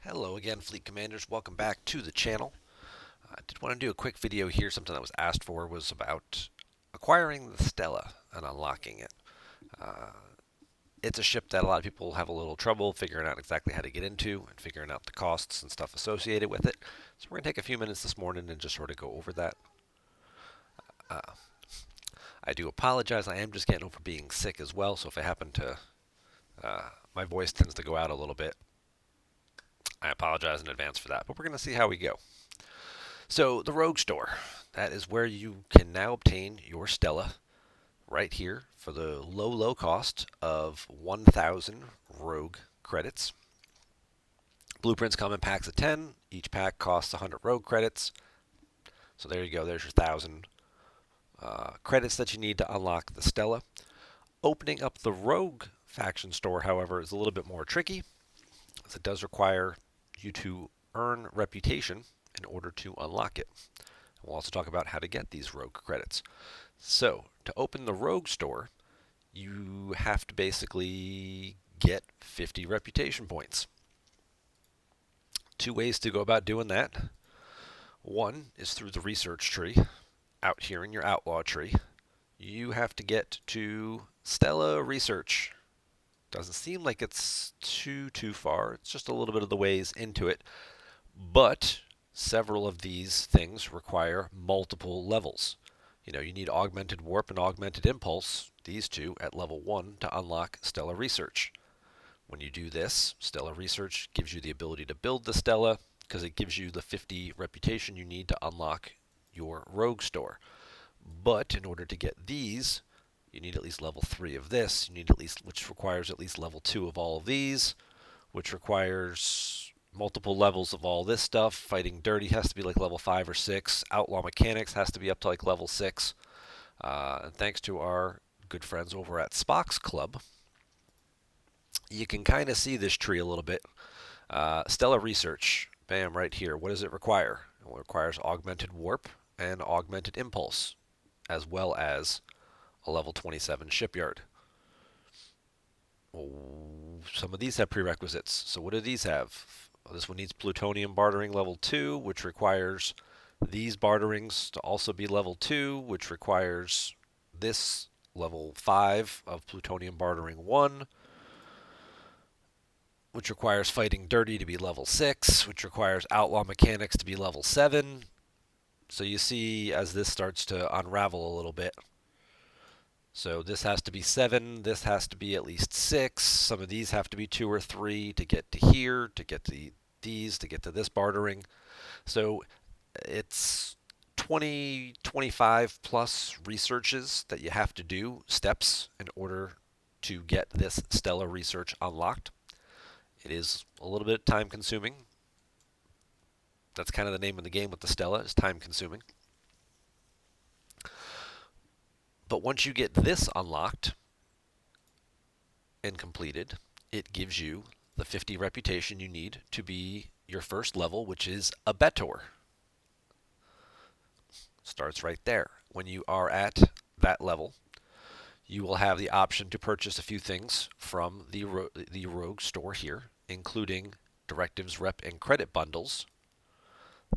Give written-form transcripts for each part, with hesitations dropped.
Hello again, Fleet Commanders. Welcome back to the channel. I did want to do a quick video here. Something that was asked for was about acquiring the Stella and unlocking it. Uh, it's a ship that a lot of people have a little trouble figuring out exactly how to get into and figuring out the costs and stuff associated with it. So we're going to take a few minutes this morning and just sort of go over that. Uh, I do apologize. I am just getting over being sick as well. So if I happen to, my voice tends to go out a little bit. I apologize in advance for that. But we're going to see how we go. So the Rogue Store, that is where you can now obtain your Stella right here for the low cost of 1,000 Rogue credits. Blueprints come in packs of 10. Each pack costs 100 Rogue credits. So there you go. There's your 1,000 credits that you need to unlock the Stella. Opening up the Rogue faction store, however, is a little bit more tricky, as it does require you to earn reputation in order to unlock it. We'll also talk about how to get these Rogue credits. So, to open the Rogue store, you have to basically get 50 reputation points. Two ways to go about doing that. One is through the research tree, out here in your Outlaw tree. You have to get to Stella Research. Doesn't seem like it's too far. It's just a little bit of the ways into it. But several of these things require multiple levels. You need augmented warp and augmented impulse, these two at level 1 to unlock Stella Research. When you do this, Stella Research gives you the ability to build the Stella because it gives you the 50 reputation you need to unlock your Rogue store. But in order to get these, you need at least level 3 of this, which requires at least level 2 of all of these, which requires multiple levels of all this stuff. Fighting Dirty has to be like level 5 or 6. Outlaw Mechanics has to be up to like level 6. And thanks to our good friends over at Spock's Club, you can kind of see this tree a little bit. Stella Research, bam, right here. What does it require? It requires augmented warp and augmented impulse, as well as a level 27 shipyard. Some of these have prerequisites. So what do these have? This one needs plutonium bartering level 2, which requires these barterings to also be level 2, which requires this level 5 of plutonium bartering 1, which requires fighting dirty to be level 6, which requires outlaw mechanics to be level 7. So you see as this starts to unravel a little bit. So this has to be 7, this has to be at least 6, some of these have to be 2 or 3 to get to here, to get to these, to get to this bartering. So it's 20, 25 plus researches that you have to do, steps, in order to get this Stella research unlocked. It is a little bit time consuming. That's kind of the name of the game with the Stella, is time consuming. But once you get this unlocked and completed, it gives you the 50 reputation you need to be your first level, which is a Betor. Starts right there. When you are at that level, you will have the option to purchase a few things from the Rogue store here, including directives, rep, and credit bundles.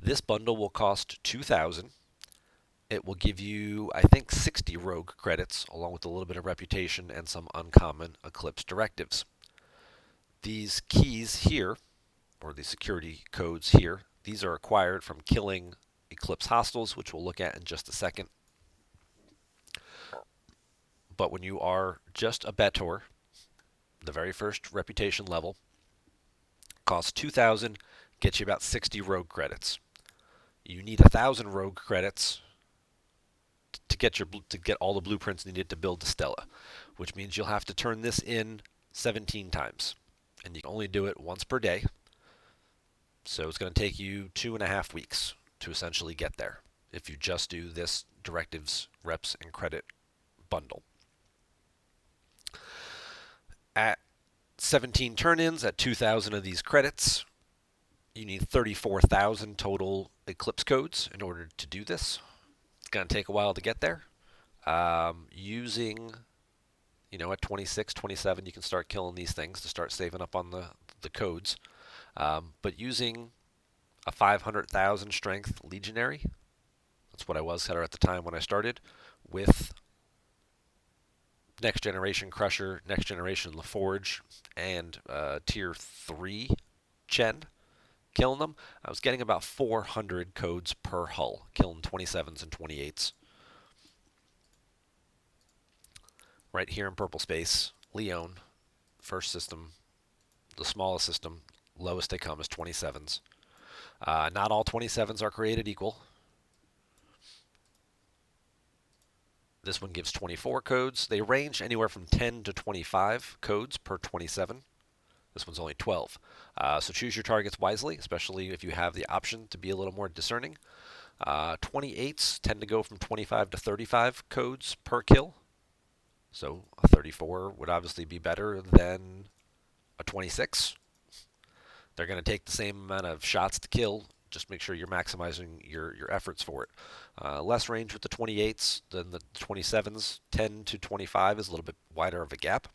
This bundle will cost 2,000. It will give you, I think, 60 Rogue credits, along with a little bit of reputation and some uncommon Eclipse directives. These keys here, or the security codes here, these are acquired from killing Eclipse hostiles, which we'll look at in just a second. But when you are just a Betor, the very first reputation level, costs 2,000, gets you about 60 Rogue credits. You need 1,000 Rogue credits to get all the blueprints needed to build the Stella, which means you'll have to turn this in 17 times, and you can only do it once per day. So it's going to take you 2.5 weeks to essentially get there if you just do this directives, reps, and credit bundle. At 17 turn-ins, at 2,000 of these credits, you need 34,000 total Eclipse codes in order to do this. It's going to take a while to get there. Using, at 26, 27, you can start killing these things to start saving up on the codes. But using a 500,000 strength legionary, that's what I was at the time when I started, with next generation Crusher, next generation LaForge, and tier 3 Chen, killing them, I was getting about 400 codes per hull, killing 27s and 28s. Right here in purple space, Leon, first system, the smallest system, lowest they come is 27s. Not all 27s are created equal. This one gives 24 codes. They range anywhere from 10 to 25 codes per 27. This one's only 12. So choose your targets wisely, especially if you have the option to be a little more discerning. 28s tend to go from 25 to 35 codes per kill. So a 34 would obviously be better than a 26. They're going to take the same amount of shots to kill. Just make sure you're maximizing your efforts for it. Less range with the 28s than the 27s. 10 to 25 is a little bit wider of a gap.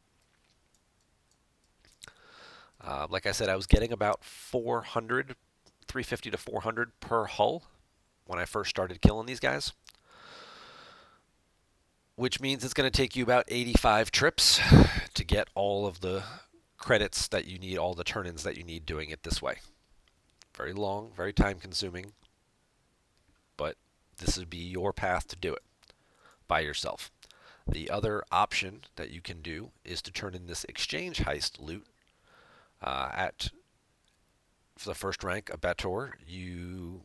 Like I said, I was getting about 400, 350 to 400 per hull when I first started killing these guys, which means it's going to take you about 85 trips to get all of the credits that you need, all the turn-ins that you need doing it this way. Very long, very time-consuming, but this would be your path to do it by yourself. The other option that you can do is to turn in this exchange heist loot at for the first rank, a Bator. You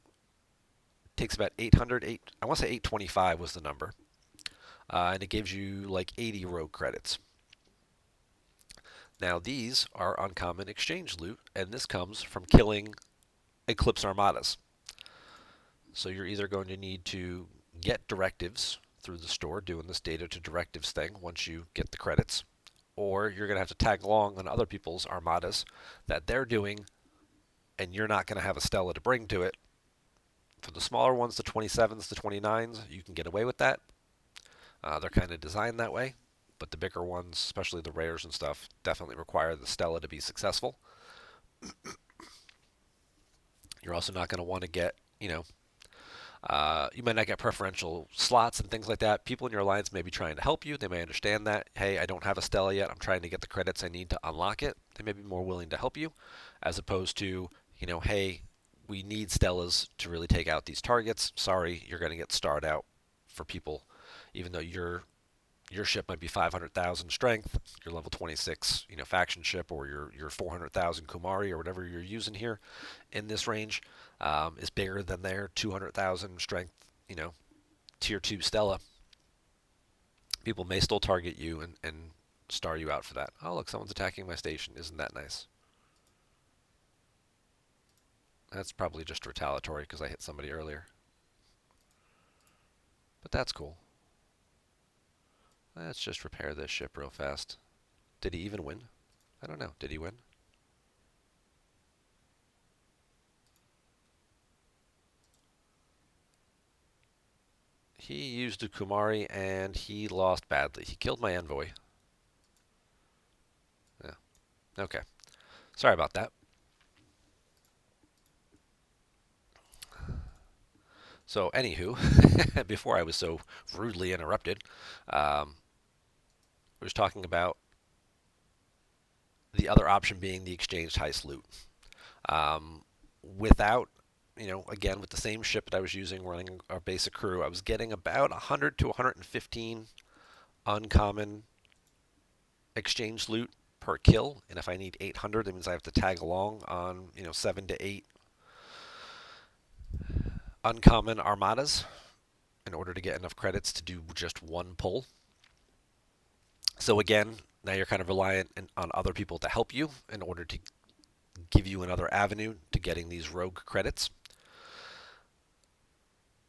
takes about 800, I want to say 825 was the number, and it gives you like 80 rogue credits. Now these are uncommon exchange loot, and this comes from killing Eclipse Armadas. So you're either going to need to get directives through the store, doing this data to directives thing once you get the credits, or you're going to have to tag along on other people's armadas that they're doing, and you're not going to have a Stella to bring to it. For the smaller ones, the 27s, the 29s, you can get away with that. They're kind of designed that way, but the bigger ones, especially the rares and stuff, definitely require the Stella to be successful. You're also not going to want to get, you might not get preferential slots and things like that. People in your alliance may be trying to help you. They may understand that, hey, I don't have a Stella yet. I'm trying to get the credits I need to unlock it. They may be more willing to help you, as opposed to, hey, we need Stellas to really take out these targets. Sorry, you're going to get starred out for people, even though your ship might be 500,000 strength, your level 26, faction ship, or your 400,000 Kumari or whatever you're using here in this range is bigger than their 200,000 strength, tier 2 Stella. People may still target you and star you out for that. Oh, look, someone's attacking my station. Isn't that nice? That's probably just retaliatory because I hit somebody earlier. But that's cool. Let's just repair this ship real fast. Did he even win? I don't know. Did he win? He used a Kumari and he lost badly. He killed my envoy. Yeah. Okay. Sorry about that. So, anywho, before I was so rudely interrupted, I was talking about the other option being the exchange heist loot. Without, again, with the same ship that I was using running our basic crew, I was getting about 100 to 115 uncommon exchange loot per kill. And if I need 800, that means I have to tag along on, 7 to 8 uncommon armadas in order to get enough credits to do just one pull. So again, now you're kind of reliant on other people to help you in order to give you another avenue to getting these rogue credits.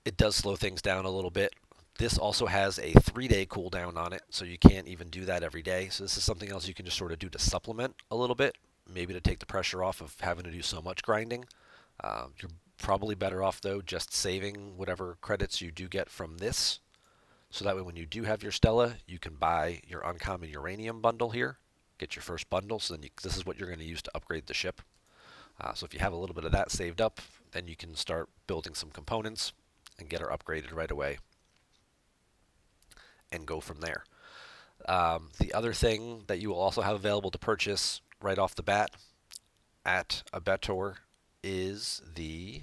It does slow things down a little bit. This also has a 3-day cooldown on it, so you can't even do that every day. So this is something else you can just sort of do to supplement a little bit, maybe to take the pressure off of having to do so much grinding. You're probably better off, though, just saving whatever credits you do get from this. So that way when you do have your Stella, you can buy your uncommon uranium bundle here. Get your first bundle, so then this is what you're going to use to upgrade the ship. So if you have a little bit of that saved up, then you can start building some components and get her upgraded right away and go from there. The other thing that you will also have available to purchase right off the bat at Abetor is the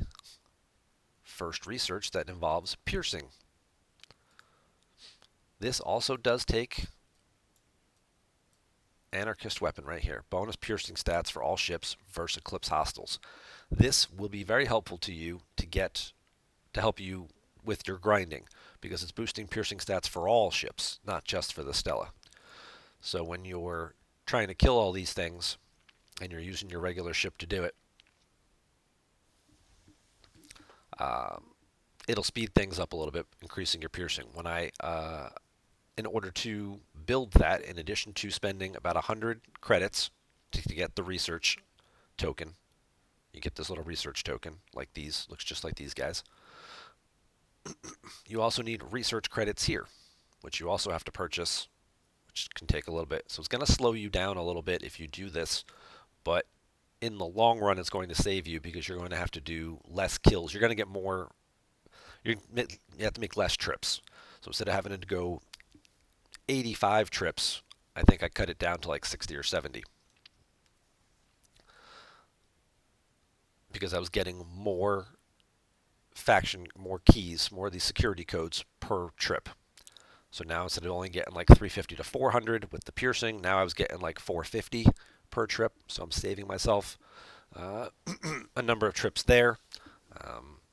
first research that involves piercing. This also does take Anarchist weapon right here. Bonus piercing stats for all ships versus Eclipse hostiles. This will be very helpful to you to help you with your grinding because it's boosting piercing stats for all ships, not just for the Stella. So when you're trying to kill all these things and you're using your regular ship to do it, um, it'll speed things up a little bit, increasing your piercing. In order to build that, in addition to spending about 100 credits to get the research token, you get this little research token like these, looks just like these guys. You also need research credits here, which you also have to purchase, which can take a little bit. So it's going to slow you down a little bit if you do this, but in the long run, it's going to save you because you're going to have to do less kills. You're going to get more. You have to make less trips. So instead of having to go 85 trips, I think I cut it down to like 60 or 70 because I was getting more more keys, more of these security codes per trip. So now instead of only getting like 350 to 400 with the piercing, now I was getting like 450 per trip. So I'm saving myself a number of trips there.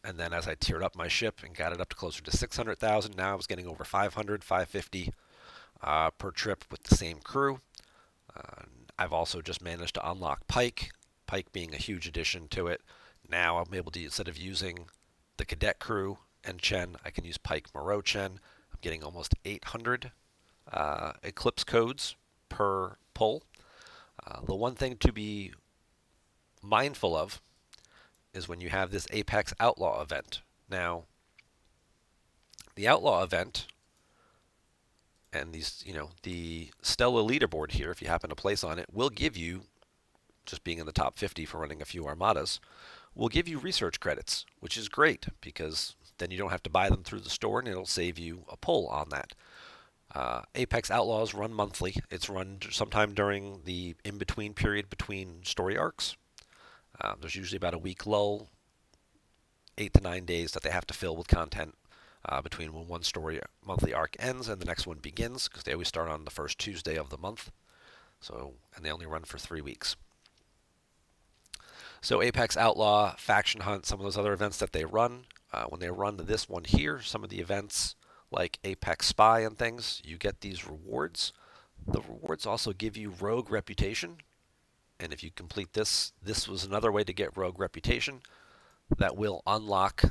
And then as I tiered up my ship and got it up to closer to 600,000, now I was getting over 500, 550 per trip with the same crew. Uh, I've also just managed to unlock Pike, Pike being a huge addition to it. Now I'm able to, instead of using the cadet crew and Chen, I can use Pike Moreau Chen. I'm getting almost 800 Eclipse codes per pull. The one thing to be mindful of is when you have this Apex Outlaw event. Now, the Outlaw event and the Stella leaderboard here, if you happen to place on it, will give you, just being in the top 50 for running a few armadas, will give you research credits, which is great because then you don't have to buy them through the store and it'll save you a pull on that. Apex Outlaws run monthly. It's run sometime during the in-between period between story arcs. There's usually about a week lull, 8 to 9 days that they have to fill with content between when one story monthly arc ends and the next one begins, because they always start on the first Tuesday of the month. And they only run for 3 weeks. So Apex Outlaw, Faction Hunt, some of those other events that they run, when they run this one here, some of the events like Apex Spy and things, you get these rewards. The rewards also give you Rogue Reputation, and if you complete this, this was another way to get Rogue Reputation that will unlock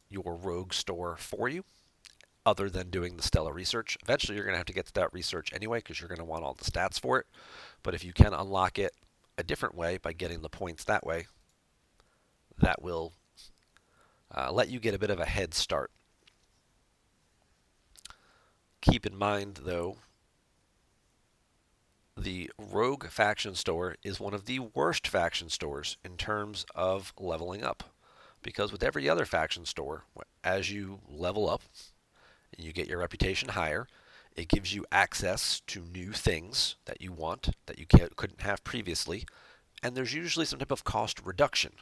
your Rogue store for you, other than doing the Stella research. Eventually, you're going to have to get to that research anyway because you're going to want all the stats for it. But if you can unlock it a different way by getting the points that way, that will let you get a bit of a head start. Keep in mind, though, the Rogue faction store is one of the worst faction stores in terms of leveling up. Because with every other faction store, as you level up and you get your reputation higher, it gives you access to new things that you want that you couldn't have previously. And there's usually some type of cost reduction.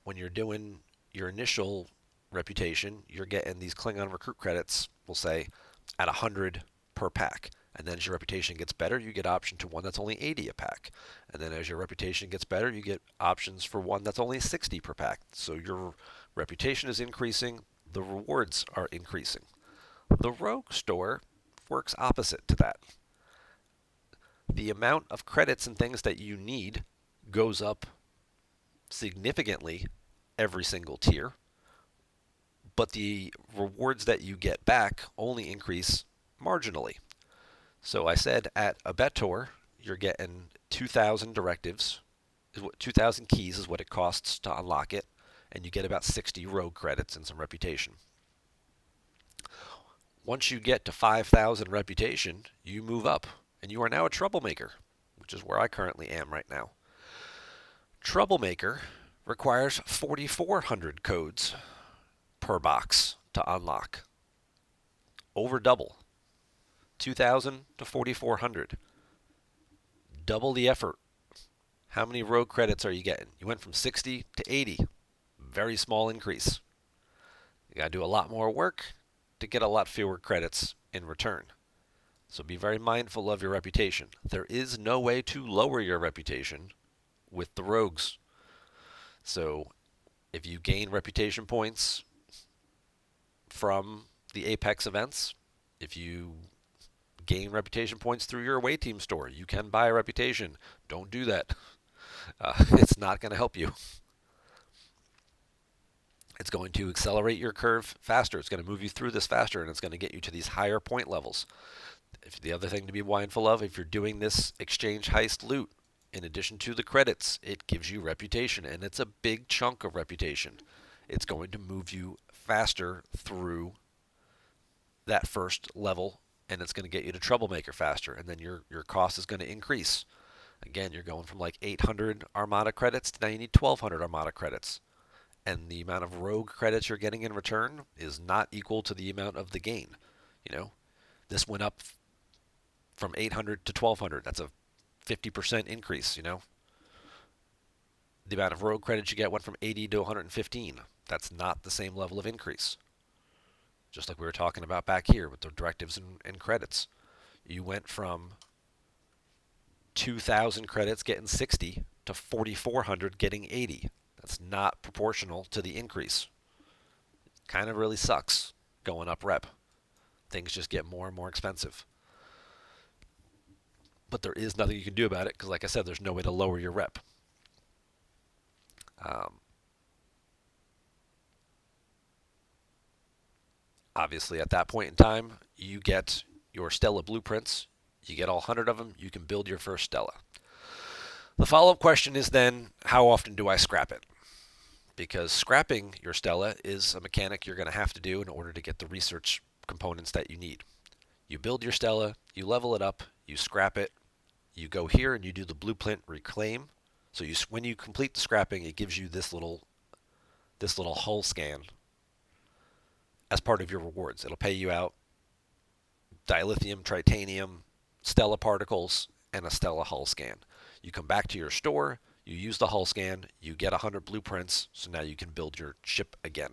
When you're doing your initial reputation, you're getting these Klingon recruit credits, we'll say, at 100 per pack. And then as your reputation gets better, you get option to one that's only 80 a pack. And then as your reputation gets better, you get options for one that's only 60 per pack. So your reputation is increasing, the rewards are increasing. The Rogue store works opposite to that. The amount of credits and things that you need goes up significantly every single tier, but the rewards that you get back only increase marginally. So I said at Abetor, you're getting 2,000 directives, 2,000 keys is what it costs to unlock it, and you get about 60 rogue credits and some reputation. Once you get to 5,000 reputation, you move up, and you are now a troublemaker, which is where I currently am right now. Troublemaker requires 4,400 codes per box to unlock. Over double. 2,000 to 4,400. Double the effort. How many rogue credits are you getting? You went from 60 to 80. Very small increase. You got to do a lot more work to get a lot fewer credits in return. So be very mindful of your reputation. There is no way to lower your reputation with the rogues. So if you gain reputation points from the Apex events, if you gain reputation points through your away team store, you can buy a reputation. Don't do that. It's not going to help you. It's going to accelerate your curve faster. It's going to move you through this faster, and it's going to get you to these higher point levels. The other thing to be mindful of, if you're doing this exchange heist loot, in addition to the credits, it gives you reputation, and it's a big chunk of reputation. It's going to move you faster through that first level, and it's going to get you to Troublemaker faster, and then your cost is going to increase. Again, you're going from like 800 Armada credits to now you need 1,200 Armada credits. And the amount of rogue credits you're getting in return is not equal to the amount of the gain. You know, this went up from 800 to 1,200. That's a 50% increase, you know. The amount of rogue credits you get went from 80 to 115. That's not the same level of increase. Just like we were talking about back here with the directives and credits. You went from 2,000 credits getting 60 to 4,400 getting 80. That's not proportional to the increase. Kind of really sucks going up rep. Things just get more and more expensive. But there is nothing you can do about it because, like I said, there's no way to lower your rep. Obviously, at that point in time, you get your Stella blueprints. You get all 100 of them. You can build your first Stella. The follow-up question is then, how often do I scrap it? Because scrapping your Stella is a mechanic you're going to have to do in order to get the research components that you need. You build your Stella, you level it up, you scrap it, you go here and you do the blueprint reclaim. So when you complete the scrapping, it gives you this little hull scan as part of your rewards. It'll pay you out dilithium, titanium, Stella particles, and a Stella hull scan. You come back to your store, you use the hull scan, you get 100 blueprints, so now you can build your ship again.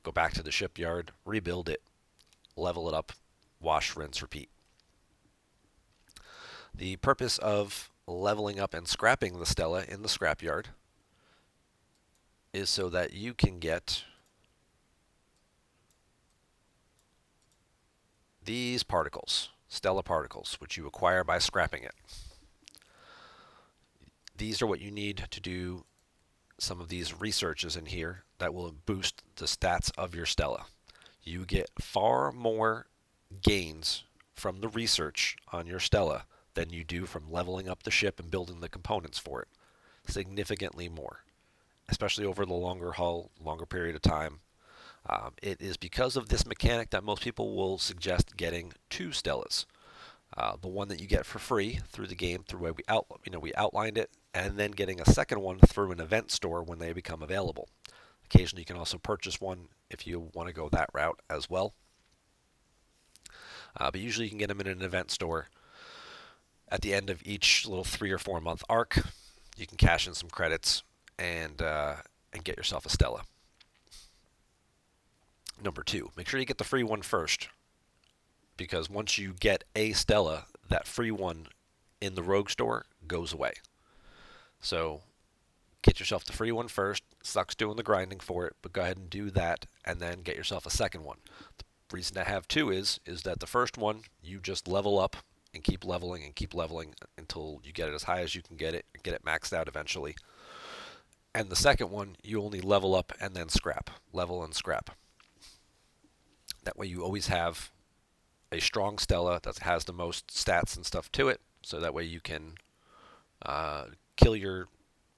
Go back to the shipyard, rebuild it, level it up, wash, rinse, repeat. The purpose of leveling up and scrapping the Stella in the scrapyard is so that you can get these particles, Stella particles, which you acquire by scrapping it. These are what you need to do some of these researches in here that will boost the stats of your Stella. You get far more gains from the research on your Stella than you do from leveling up the ship and building the components for it. Significantly more, especially over the longer haul, longer period of time. It is because of this mechanic that most people will suggest getting 2 Stellas. The one that you get for free through the game, through where we outlined it, and then getting a second one through an event store when they become available. Occasionally, you can also purchase one if you want to go that route as well. But usually, you can get them in an event store at the end of each little 3 or 4 month arc. You can cash in some credits and get yourself a Stella. Number 2, make sure you get the free one first, because once you get a Stella, that free one in the Rogue store goes away. So get yourself the free one first. Sucks doing the grinding for it, but go ahead and do that, and then get yourself a second one. The reason to have 2 is that the first one you just level up and keep leveling until you get it as high as you can get it maxed out eventually. And the second one you only level up and then scrap, level and scrap. That way you always have a strong Stella that has the most stats and stuff to it, so that way you can kill your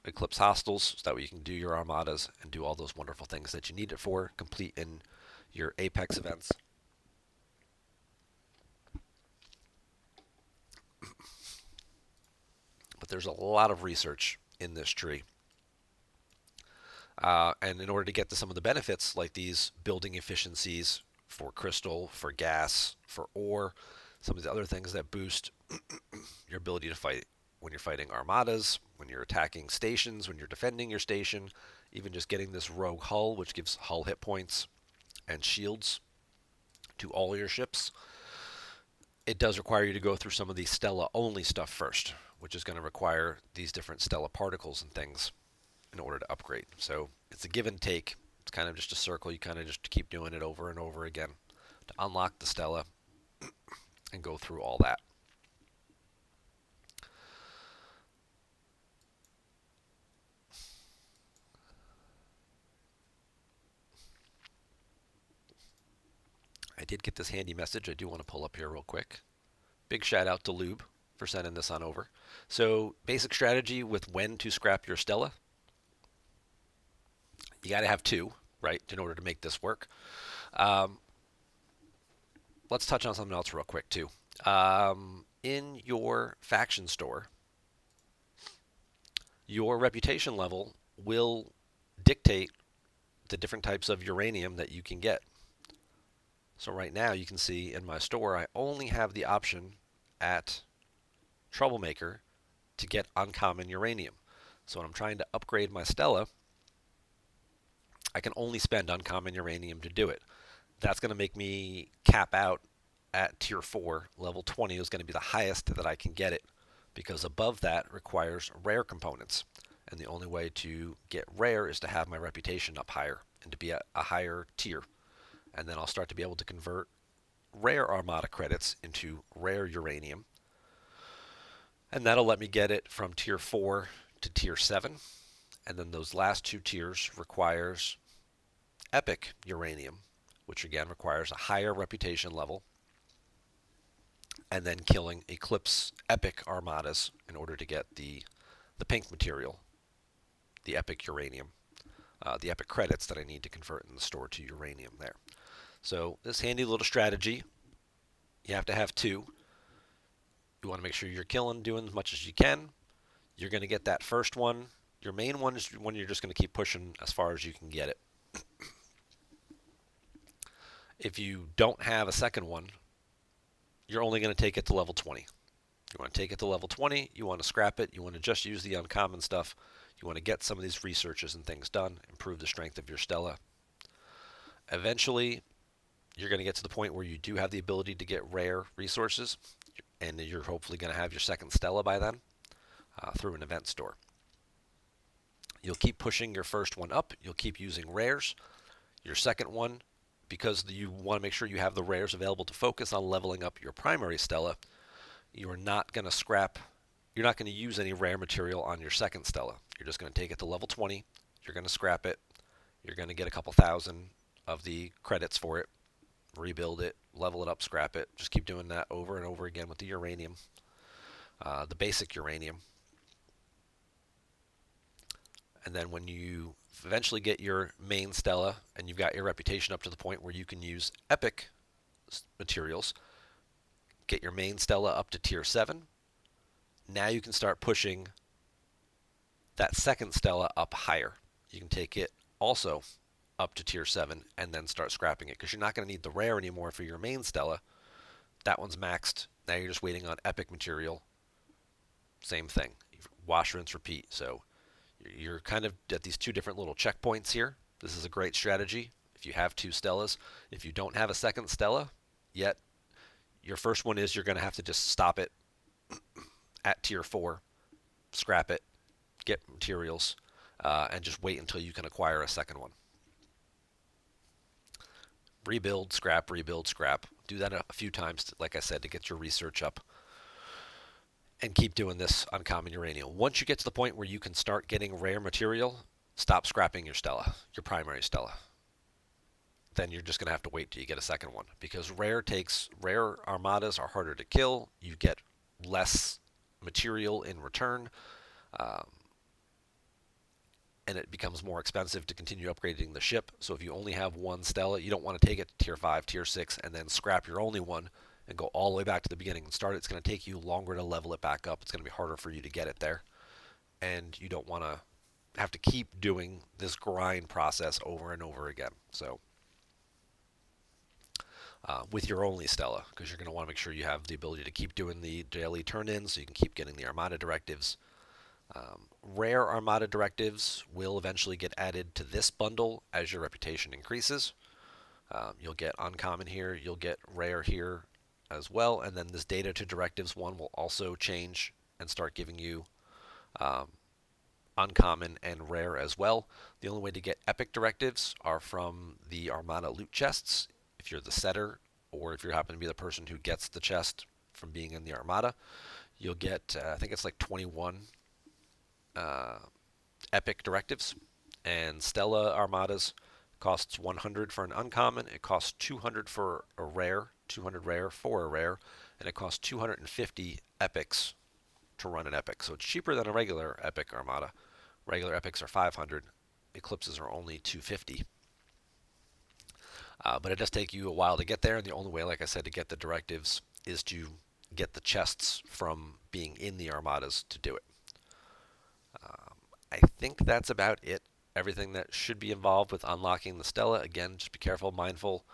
Eclipse hostiles, so that way you can do your armadas and do all those wonderful things that you need it for, complete in your Apex events. But there's a lot of research in this tree. And in order to get to some of the benefits, like these building efficiencies for crystal, for gas, for ore, some of the other things that boost your ability to fight when you're fighting armadas, when you're attacking stations, when you're defending your station, even just getting this rogue hull, which gives hull hit points and shields to all your ships. It does require you to go through some of the Stella only stuff first, which is going to require these different Stella particles and things in order to upgrade. So it's a give and take. It's kind of just a circle. You kind of just keep doing it over and over again to unlock the Stella and go through all that. I did get this handy message I do want to pull up here real quick. Big shout out to Lube for sending this on over. So basic strategy with when to scrap your Stella. You got to have two, right, in order to make this work. Um, let's touch on something else real quick too. In your faction store, your reputation level will dictate the different types of uranium that you can get. So right now you can see in my store I only have the option at Troublemaker to get uncommon uranium. So when I'm trying to upgrade my Stella, I can only spend uncommon uranium to do it. That's going to make me cap out at tier 4. Level 20 is going to be the highest that I can get it, because above that requires rare components. And the only way to get rare is to have my reputation up higher and to be at a higher tier. And then I'll start to be able to convert rare Armada credits into rare uranium. And that'll let me get it from tier 4 to tier 7. And then those last two tiers requires epic uranium, which again requires a higher reputation level, and then killing Eclipse epic armadas in order to get the pink material, the epic uranium, the epic credits that I need to convert in the store to uranium there. So this handy little strategy, you have to have two. You want to make sure you're killing, doing as much as you can. You're going to get that first one. Your main one is one you're just going to keep pushing as far as you can get it. If you don't have a second one, you're only going to take it to level 20. You want to take it to level 20, you want to scrap it, you want to just use the uncommon stuff, you want to get some of these researches and things done, improve the strength of your Stella. Eventually, you're going to get to the point where you do have the ability to get rare resources, and you're hopefully going to have your second Stella by then through an event store. You'll keep pushing your first one up, you'll keep using rares. Your second one, because you want to make sure you have the rares available to focus on leveling up your primary Stella, you're not going to use any rare material on your second Stella. You're just going to take it to level 20, you're going to scrap it, you're going to get a couple thousand of the credits for it, rebuild it, level it up, scrap it. Just keep doing that over and over again with the uranium, the basic uranium. And then when you eventually get your main Stella and you've got your reputation up to the point where you can use epic materials, get your main Stella up to tier 7. Now you can start pushing that second Stella up higher. You can take it also up to tier 7 and then start scrapping it, because you're not going to need the rare anymore for your main Stella. That one's maxed. Now you're just waiting on epic material. Same thing. Wash, rinse, repeat. So you're kind of at these two different little checkpoints here. This is a great strategy if you have two Stellas. If you don't have a second Stella yet, your first one is you're going to have to just stop it at tier 4, scrap it, get materials, and just wait until you can acquire a second one. Rebuild, scrap, rebuild, scrap. Do that a few times, like I said, to get your research up. And keep doing this uncommon uranium. Once you get to the point where you can start getting rare material, stop scrapping your Stella, your primary Stella. Then you're just going to have to wait till you get a second one, because rare armadas are harder to kill. You get less material in return, and it becomes more expensive to continue upgrading the ship. So if you only have one Stella, you don't want to take it to tier 5, tier 6, and then scrap your only one and go all the way back to the beginning and start. It's going to take you longer to level it back up. It's going to be harder for you to get it there. and you don't want to have to keep doing this grind process over and over again. So with your only Stella, because you're going to want to make sure you have the ability to keep doing the daily turn-ins so you can keep getting the Armada directives. Rare Armada directives will eventually get added to this bundle as your reputation increases. You'll get uncommon here, you'll get rare here as well, and then this data to directives one will also change and start giving you um, uncommon and rare as well. The only way to get epic directives are from the Armada loot chests. If you're the setter, or if you happen to be the person who gets the chest from being in the Armada, you'll get, I think it's like 21 uh, epic directives. And Stella Armadas costs 100 for an uncommon. It costs 200 for a rare, 200 rare for a rare, and it costs 250 epics to run an epic. So it's cheaper than a regular epic Armada. Regular epics are 500. Eclipses are only 250. But it does take you a while to get there, and the only way, like I said, to get the directives is to get the chests from being in the Armadas to do it. I think that's about it. Everything that should be involved with unlocking the Stella. Again, just be careful, mindful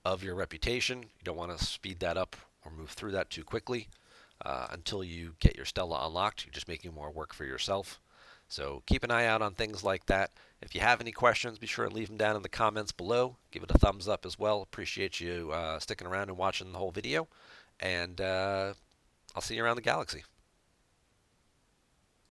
of your reputation. You don't want to speed that up or move through that too quickly until you get your Stella unlocked. You're just making more work for yourself. So keep an eye out on things like that. If you have any questions, be sure to leave them down in the comments below. Give it a thumbs up as well. Appreciate you sticking around and watching the whole video. And I'll see you around the galaxy.